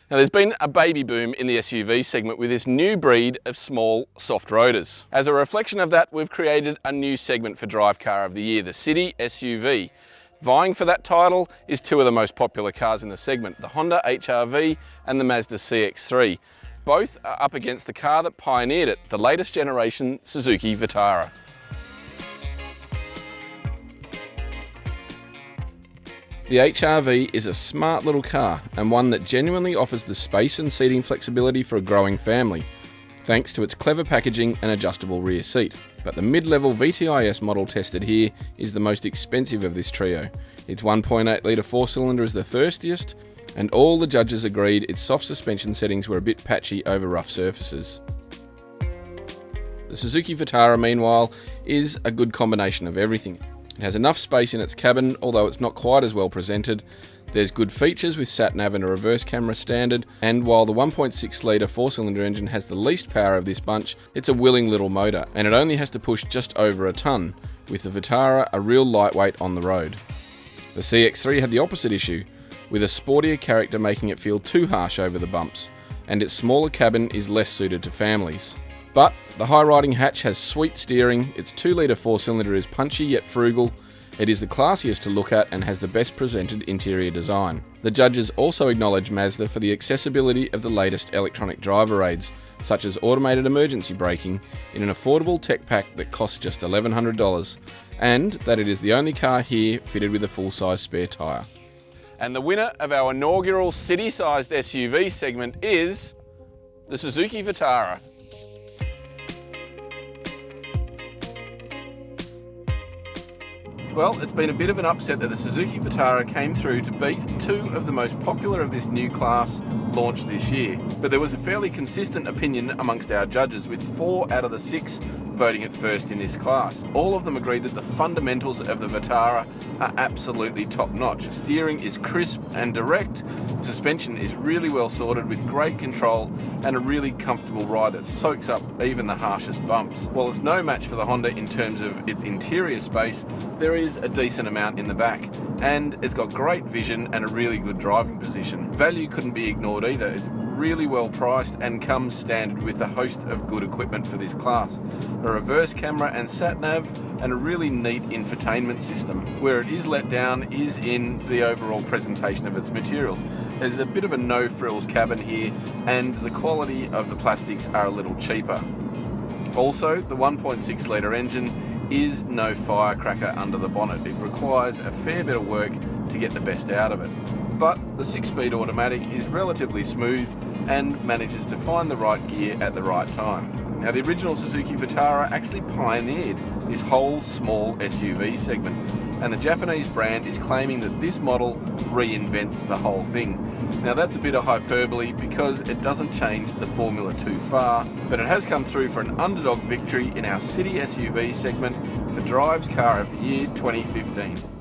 Now there's been a baby boom in the SUV segment with this new breed of small, soft roaders. As a reflection of that, we've created a new segment for Drive Car of the Year, the City SUV. Vying for that title is two of the most popular cars in the segment, the Honda HR-V and the Mazda CX-3. Both are up against the car that pioneered it, the latest generation Suzuki Vitara. The HR-V is a smart little car and one that genuinely offers the space and seating flexibility for a growing family, thanks to its clever packaging and adjustable rear seat. But the mid-level VTIS model tested here is the most expensive of this trio. Its 1.8 litre four-cylinder is the thirstiest, and all the judges agreed its soft suspension settings were a bit patchy over rough surfaces. The Suzuki Vitara, meanwhile, is a good combination of everything. It has enough space in its cabin, although it's not quite as well presented. There's good features with sat-nav and a reverse camera standard, and while the 1.6 litre four-cylinder engine has the least power of this bunch, it's a willing little motor, and it only has to push just over a tonne, with the Vitara a real lightweight on the road. The CX-3 had the opposite issue, with a sportier character making it feel too harsh over the bumps, and its smaller cabin is less suited to families. But the high-riding hatch has sweet steering, its 2 litre four-cylinder is punchy yet frugal, it is the classiest to look at and has the best presented interior design. The judges also acknowledge Mazda for the accessibility of the latest electronic driver aids, such as automated emergency braking, in an affordable tech pack that costs just $1,100, and that it is the only car here fitted with a full-size spare tyre. And the winner of our inaugural city-sized SUV segment is the Suzuki Vitara. Well, it's been a bit of an upset that the Suzuki Vitara came through to beat two of the most popular of this new class launched this year. But there was a fairly consistent opinion amongst our judges, with 4 out of the 6 voting it first in this class. All of them agreed that the fundamentals of the Vitara are absolutely top-notch. Steering is crisp and direct, suspension is really well sorted with great control and a really comfortable ride that soaks up even the harshest bumps. While it's no match for the Honda in terms of its interior space, there is a decent amount in the back, and it's got great vision and a really good driving position. Value couldn't be ignored either. It's really well priced and comes standard with a host of good equipment for this class. A reverse camera and sat-nav and a really neat infotainment system. Where it is let down is in the overall presentation of its materials. There's a bit of a no-frills cabin here, and the quality of the plastics are a little cheaper. Also, the 1.6 litre engine is no firecracker under the bonnet. It requires a fair bit of work to get the best out of it. But the 6-speed automatic is relatively smooth and manages to find the right gear at the right time. Now, the original Suzuki Vitara actually pioneered this whole small SUV segment, and the Japanese brand is claiming that this model reinvents the whole thing. Now, that's a bit of hyperbole because it doesn't change the formula too far, but it has come through for an underdog victory in our city SUV segment for Drive's Car of the Year 2015.